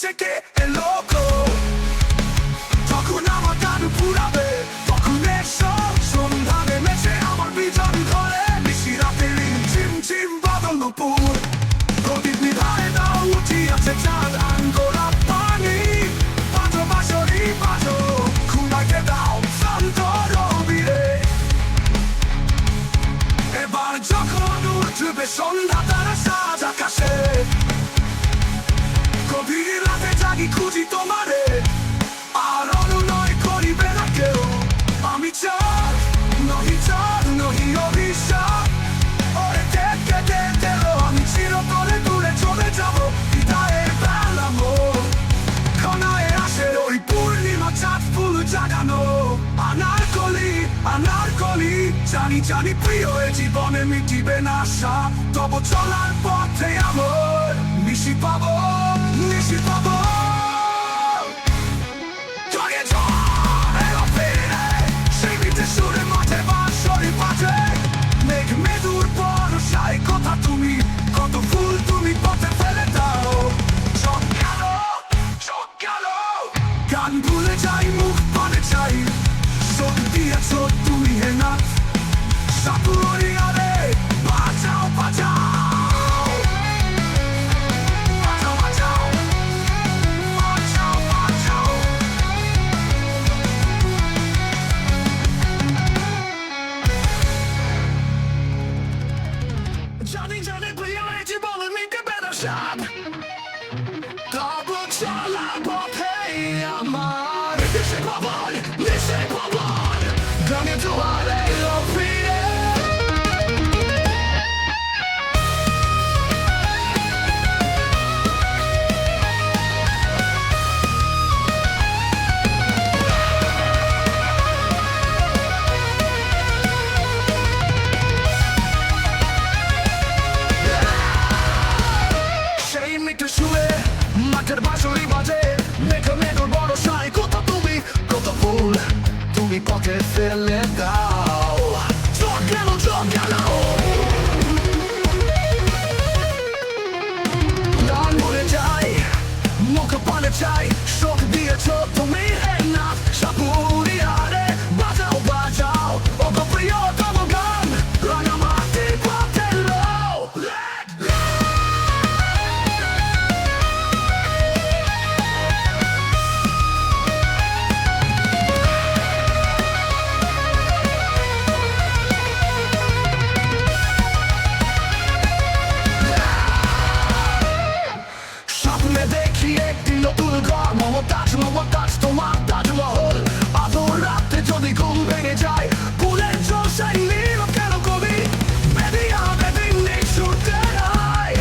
থেকে এলো গো। তখন আমার গান পুরাবে, তখন এসো সন্ধ্যা নেমেছে আমার বিজন ঘরে। নিশি রাতে ঝিম ঝিম বাদল নুপুর, প্রদীপ নিভায় দাও উঠিয়াছে চাঁদ আঙ্গোরা পানি। বাজো বাঁশরি বাজো, খুনাকে দাও শান্ত রবিরে। এবার যখন উঠবে সন্ধ্যা তারা সাজ আকাশে, গভীর রাতে জাগি খুঁজি তোমারে, আর অনুনয় করিবে না কেউ। আমি চাঁদ নহি অভিশাপ, ওরে দেখে দেখেলো আমি চিরতরে দূরে চলে যাবো। হৃদয়ের বেলা মোর ক্ষণায় আসে ওই পূর্ণিমা চাঁদ ফুল জাগানো। আনারকলি জানি প্রিয় এ জীবনে মিটিবে না আশা, তবু চলার পথে আমার নিশি পাবো। জগে ঝড় এলো ফিরে, সেই মিটে সুরে মাঠে বাঁশরি বাজে। মেঘ মেদুর বর্ষায় কথা তুমি, কত ফুল তুমি পথে ফেলে দাও। চোখ গেল গান ভুলে যাই, মুখ পানে চাই, চোখ দিয়েছ তুমি হে না সাপুরিয়া রে। বাঁচাও বাঁচাও জানি প্রিয় এই জীবনে মিটবে না সাধ, তবু চলা পথে আমার দেশে ভবন গানে দুয়ারে এলো ফিরে। মাঠের বাঁশরি বাজে, মেঘ মেঘর বর্ষায় কথা তুমি, কত ফুল তুমি পথে ফেলে দাও। চোখ গেল গান ভুলে যাই, মুখ পানে চাই, শোক দিয়েছ তুমি হে না সাপুরিয়া রে। বাজাও ও গো প্রিয় তব গান, রাঙামাটি পথে লো। দেখি একটি নতুন ঘর, মমতাজ তোমার তাজমহল। আদর রাতে যদি ঘুম ভেঙে যায়, ফুলের জোশাই নীল কেন কবি বেদিন নেই ছুটতে নাই।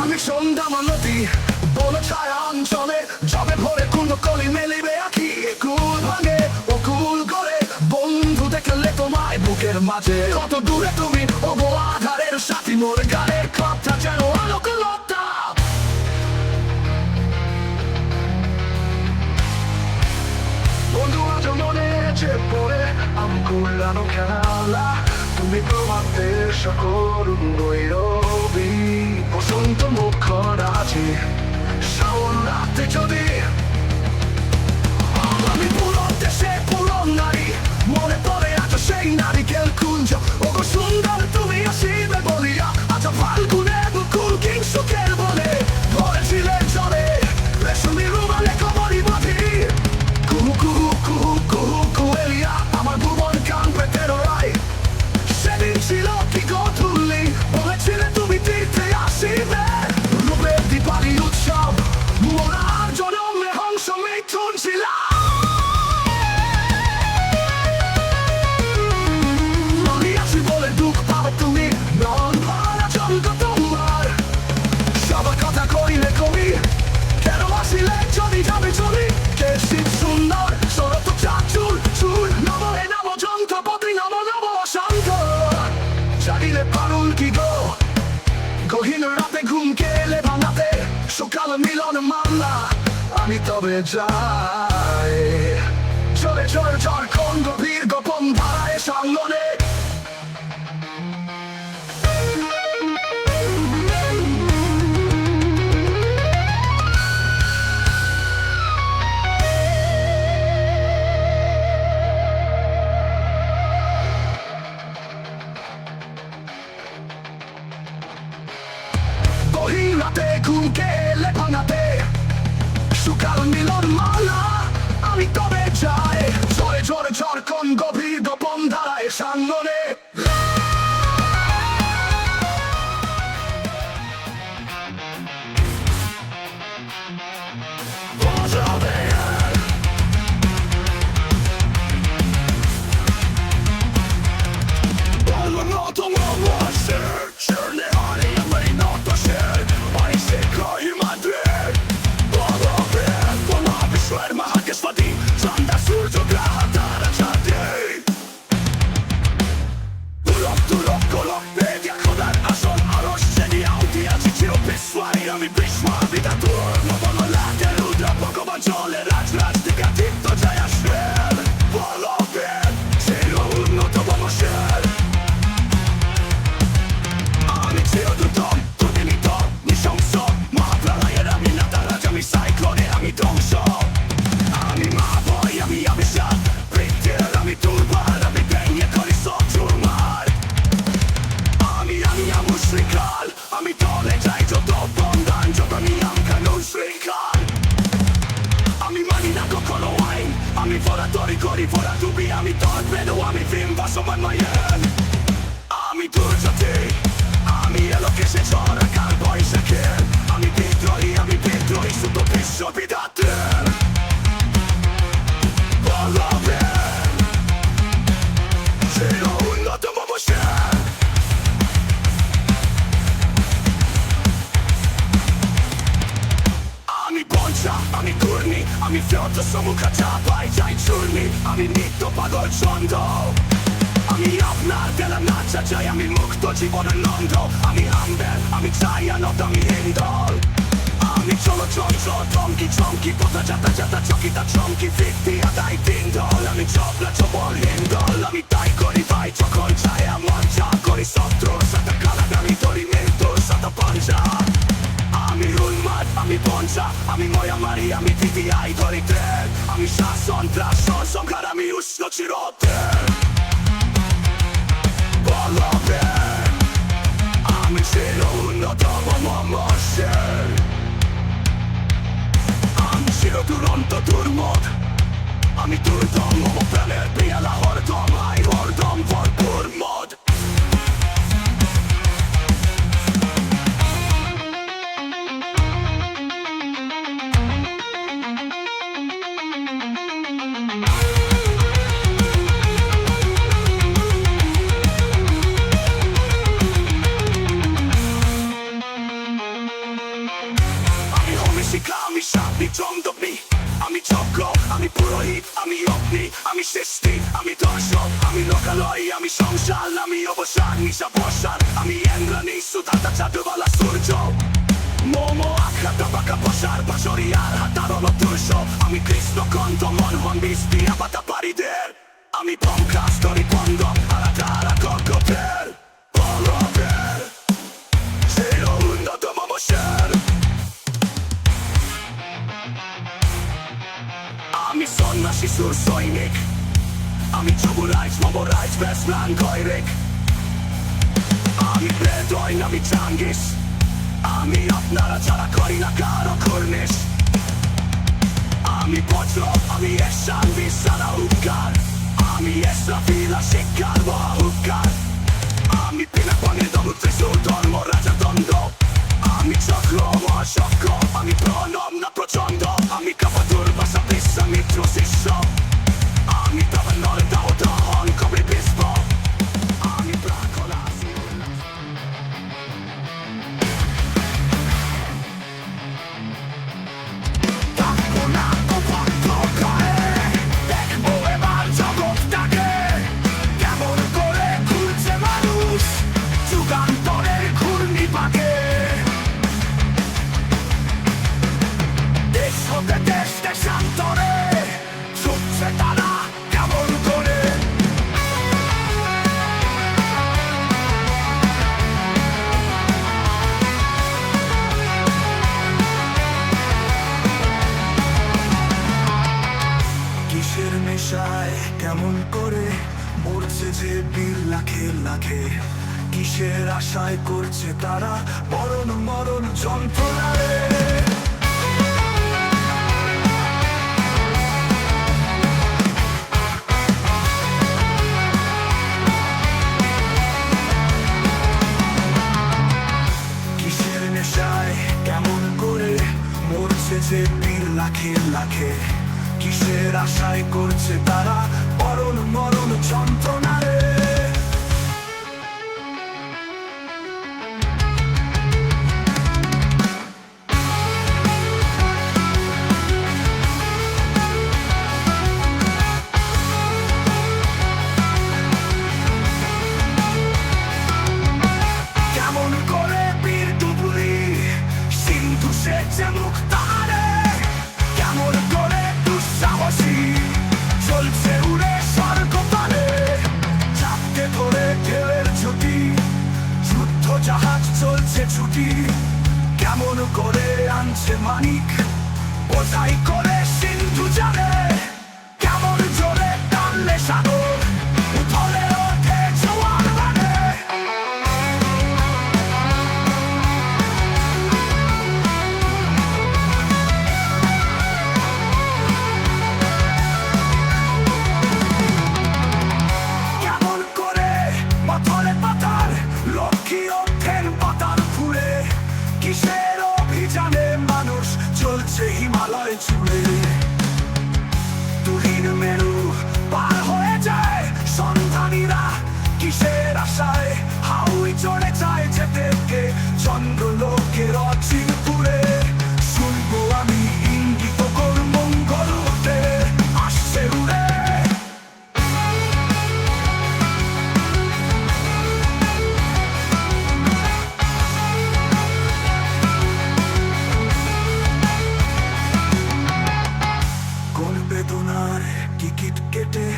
আমি সন্ধ্যা মালতী বলো ছায়া অঞ্চলে, যবে ভোরে কোন কলি মেলিবে আঁকি। কুল ভাঙে ও কুল করে, বন্ধু দেখলে তোমায় বুকের মাঝে। কত দূরে তুমি ও গো আধারের সাথী, মোর গানের কথা যেন আলোকলতা। বন্ধু আজ মনে যে পড়ে আমি কুলানো খেলা, তুমি তোমাতে সকল নৈরবি। বসন্ত মুখর আছে শ্রাবণ রাতে যদি, আমি পুরো দেশে পুরো নারী, মনে পড়ে আজ সেই নারিকেল কুঞ্জ। ও গো সুন্দর তুমি আসিবে বলিয়া, আজ ফাল্গুনে বুকুল কিং সুখের বলে ধরেছিলে জলে। রেশমি রুমালে কবরি বাঁধি, কুহু কুহু কুহু কুহু কুয়েলিয়া আমার ভুবন কান পেতে রয়। সেদিন ছিল কি গধূলি, বলেছিলে তুমি তীর্থে আসিবে। রূপের দীপালি উৎসব, মোরার জনমে হংস মিথুন ছিলাম। মিলন মামলা আমি তবে যাই, চলে ঝড় গভীর গোপন ধারায় সাঙ্গনে গহীন রাতে ঘুমকে এলে ভাঙাতে সুকাল মিলন মালা আমি তবে যাই জোরে জোরে ঝড়কন গভীর গোপন ধারায় সাঙ্গনে আমি বিশ্ববিদাতুর মতন লাগে রুদ্র ভগবান চলে রাজ রাজ থেকে তীর্থ যায় আসেন বলবেন ছিল উন্নত বংশের আমি ছিল দুতম দুদিনিত নৃশংস মহাপ্রলয়ের আমি নাতারাজ আমি সাইক্লোনে আমি ধ্বংস আমি মা ভয় আমি আবিষ্কার বৃত্তের আমি দুর্বার আমি ভেঙে করি সব চুরমার আমি মুশরিকাল আমি দলে যাই যত বন্ধান যত নিয়ম কানুন শৃঙ্খল আমি মানি না কখনো আইন আমি ফরাতরি করি ফরা ডুবি আমি তর্পেদো আমি ফিল্ম ভাসমান মায়ের আমি দুর্জাতি আমি এলোকেশে ঝরা কাল বৈশাখের আমি বিদ্রোহী শুধু বিশ্ববিদাতের বলবেন ছিল উন্নত বংশের আমি ঘূর্ণি আমি ফেরত সম্মুখা চাপাই যাই চূর্ণি আমি নিত্য পাগল ছন্দ আমি আপনার বেলা নাচা চাই আমি মুক্ত জীবনের নন্দ আমি আম্বের আমি ছায়ানত আমি হিন্দল আমি চলো চঞ্চল চমকি চমকি পোতা যাতা যাতা চকিতা চমকি ফিরতি আদায় তিন দল আমি চপলা চবল হিন্দল আমি তাই করি ভাই যখন ছায়া মঞ্চা করি শত্রুর সাথে কালাদ আমি ধরি মৃত্যুর সাথে পঞ্চা আমি উন্মাদ আমি পঞ্চা আমি ময়ামারি আমি TVI ধরি ট্রেন আমি শাসন প্রাসন সংখ্যার আমি উষ্ণ চিরতের বলবেন আমি ছিল উন্নতম বংশের আমি ছিল দুরন্ত দুর্মদ আমি দুর্দম প্রাণের পিয়ালা হরদম আই হরদম ভরপুর মদ আমি সাপনি চন্দ্রগ্নি আমি চক্র আমি পুরোহিত আমি অগ্নি আমি সৃষ্টি আমি দর্শক আমি লোকালয় আমি সংসার আমি অবসান নিশা বর্ষার আমি ইন্দ্রাণী সুধাতা জাদুবালা সূর্য মোমো আখ্যাত বাঁকা বসার বাসরিয়ার হাতারল দুর্শ আমি কৃষ্ণ কন্ত মনহন মিষ্টি আপাতা পারিদের আমি পঙ্কাশ করি বন্ধ আলাদা গর্গপের বলবেন ছিল উন্নতম বংশের আমি সন্ন্যাসী সুর সৈনিক আমি যুবরাজ মবরাজ বেসলান গৈরিক আমি বেদয়ন আমি চাঙ্গিস আমি আপনারা যারা করি না কারো কুর্নিশ আমি বজ্র আমি এসান বিশালা উপকার আমি এসরাফিলা শিকার মহাউপকার আমি পিনাকপানের দম ত্রিশূল ধর্ম রাজা দ্বন্দ্ব আমি চক্র মহাচক্র আমি প্রণব না প্রচন্ড আমি কাপাদুর বাসা বিশ্ব মিত্র শিষ্য আমি দাবানল দাও দহন কবি বিশ্ব আমি প্রাকলা করে মরছে যে বীর লাখে লাখে, কিসের আশায় করছে তারা মরণ মরণ যন্ত্রণা রে। কিসের নেশায় কেমন করে মরছে যে বীর লাখে লাখে, কিসের আশায় করছে তারা মরণ মরণ যন্ত্রণা রে। কেমন করে বীর ডুবুরি সিন্ধু সেচে মুখ তাহারে, কেমন করে দুঃসাহসী চলছে উড়ে স্বর্গ পারে, চাপতে ধরে ঢেউয়ের ঝুঁটি যুদ্ধ জাহাজ চলছে ছুটি, কেমন করে আনছে মানিক বোঝাই করে সিন্ধু জানে, কেমন জোরে টানলে সাগর উথলে ওঠে জোয়ার বানে। কেমন করে পাথরে পাতার লক্ষ্মী ওঠেন পাতার ফুলে, কিসের অভিযানে মানুষ চলছে হিমালয় জুড়ে, তুহিন মেরু পার হয়ে যায় সন্ধানীরা, কিসের আশায় হাউই চড়ে যায় যেতে কে চন্দ্রলোকের অচিন পুরে। শুনবো আমি ইঙ্গিত কর মঙ্গল হতে আসছে উড়ে। কোন বেদনার টিকিট কেটে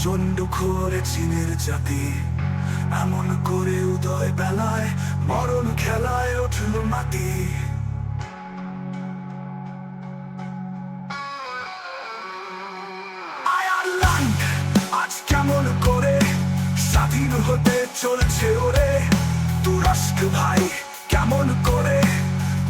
চন্ড করে চীনের জাতি, এমন করে উদয় বেলায় মরণ খেলায় উঠল মাটি। আয়ারল্যান্ড আজ কেমন করে স্বাধীন হতে চলছে ওরে, তুরস্ক ভাই কেমন করে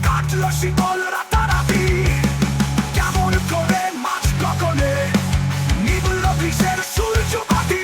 কাটল শীতল রাতারাতি, কেমন করে মাঝ গগনে নিবল বিষের সূর্যপাতি।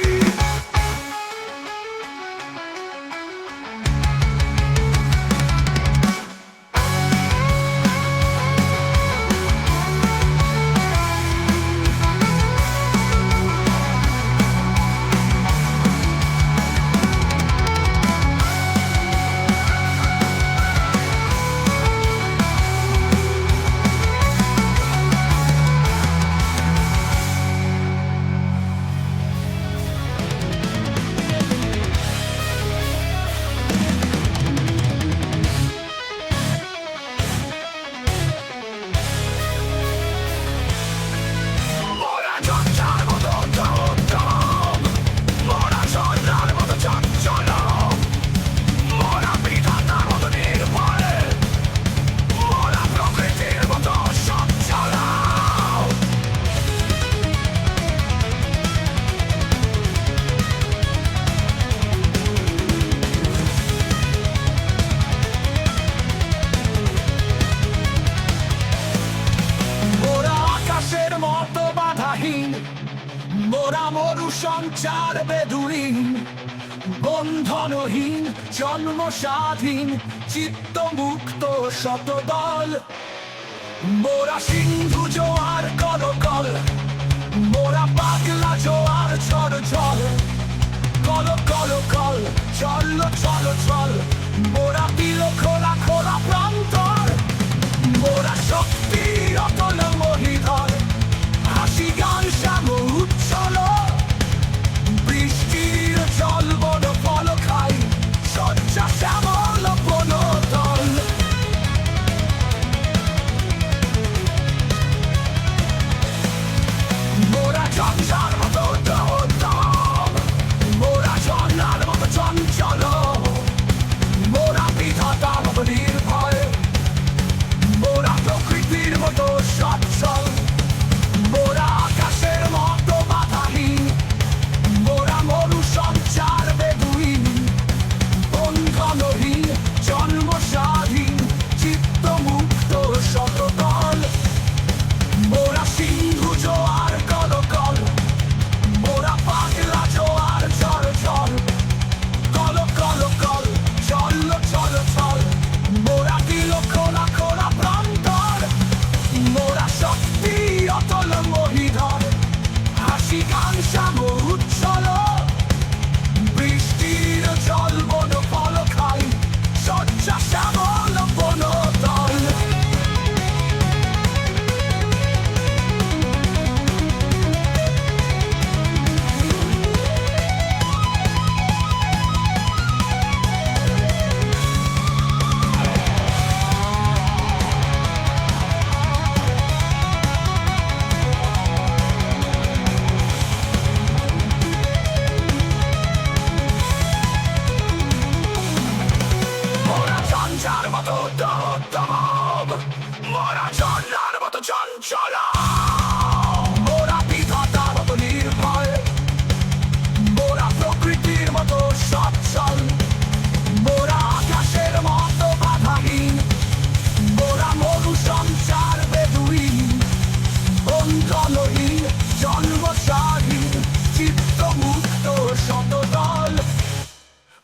মোরা মরু সঞ্চার বেদুইন, বন্ধনহীন জন্ম স্বাধীন চিত্ত মুক্ত শতদল, মোরা সিন্ধু জোয়ার কল কল, মোরা পাগলা জোয়ার ঝড় জল, কল কল কল চল চল চল, মোরা দিল খোলা খোলা প্রান্তর, মোরা শক্তি অতল মহিধর, হাসি গান শ্যাম উচ্ছল, বৃষ্টির জল বন ফল খাই সজ্জা শ্যামল বনতল। মোরা ঝঞ্ঝার মতো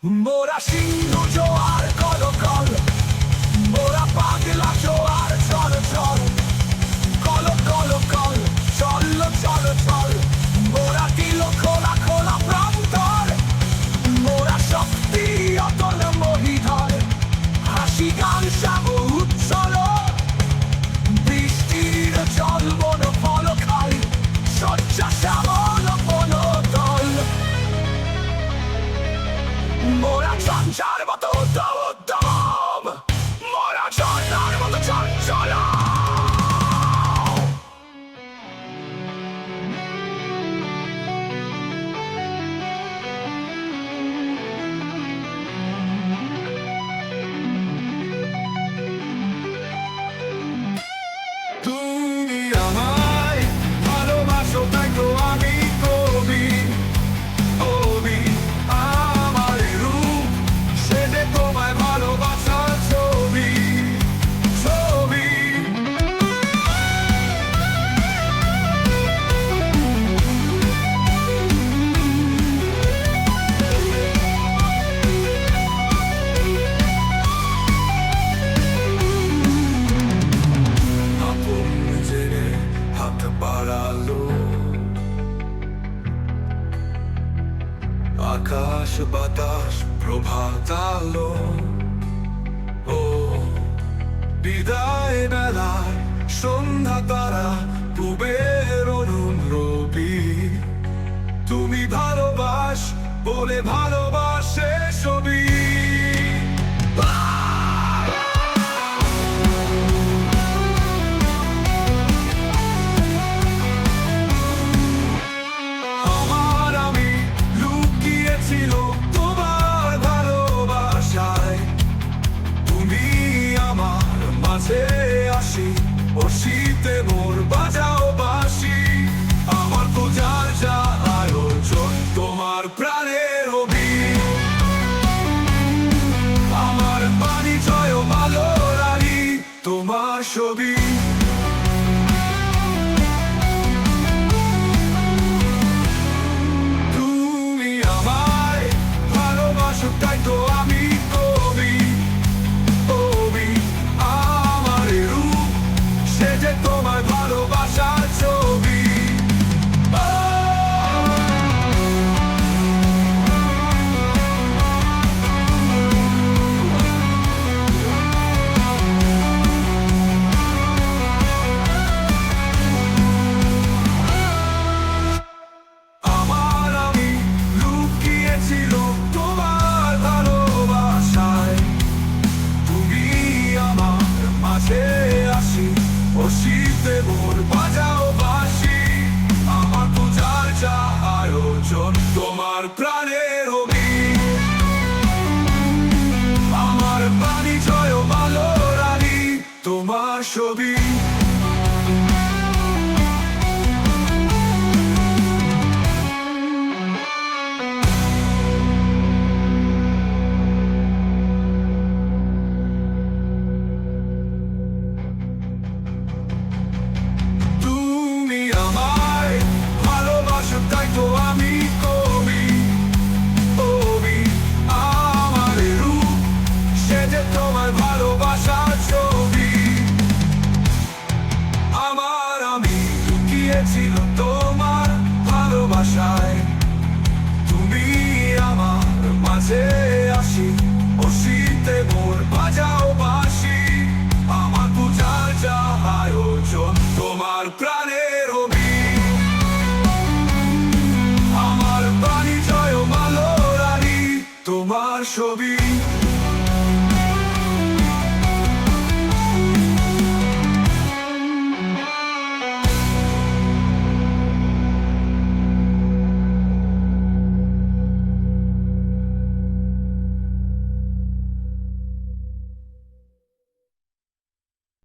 মোরা সিন্ধু জোয়ার কল কল, মোরা পাগলা জোয়ার চল চল, কল কল কল চল চল চল, মোরা দিল খোলা খোলা প্রান্তর, মোরা শক্তি অতল মহিধর, হাসি গান শ্যাম উচ্ছল, বৃষ্টির জল বন ফল খাই, শয্যা শ্যামল বনতল, মোরা ঝঞ্ঝার মতো দম, মোরা ঝর্ণার মতো চঞ্চল। তুমি আমায় ভালোবাসো তাই তো আমি কবি, কবি আমার রূপ সে যে তোমায় ভালোবাসার ছবি, ছবি। আপন জেনে হাত বাড়ালো, আকাশ বাতাস প্রভাত আলো, ও বিদায় বেলায় সন্ধ্যা তারা পূবের অরুণ রবি, তুমি ভালোবাস বলে ভালোবাসে ছবি। আমার আমি লুকিয়েছিল তোমার ভালোবাসায়, তুমি আমার মাঝে আসি ও শীতে মোর বাজাও বাঁশি, আমার পূজার যা আয়োজন তোমার প্রাণের অভি, আমার পানি জয় ভালো রানী তোমার ছবি। তুমি আমায় ভালোবাসো তাই তো আমি কবি, কবি আমার রূপ সে যে তোমার ভালোবাসার ছবি। আমার আমি লুকিয়েছিল তোমার ভালোবাসায়, তুমি আমার মাঝে আসি ও শীতে মোর বাজাও বাঁশি, আমার পূজার যা আয়োজন তোমার প্রাণের অভি, আমার পানি জয় ভালো রানী তোমার ছবি। তুমি আমায় ভালোবাসো তাই তো আমি কবি, কবি আমার রূপ সে যে তোমার ভালোবাসার ছবি, আমার আমি লুকিয়েছিল তোমার ভালোবাসায়, তুমি আমার মাঝে আসি ও শীতে মোর বাজাও বাঁশি, আমার পূজার যা আয়োজন তোমার প্রাণের অভি, আমার বাণী জয় ভালো রানী তোমার ছবি।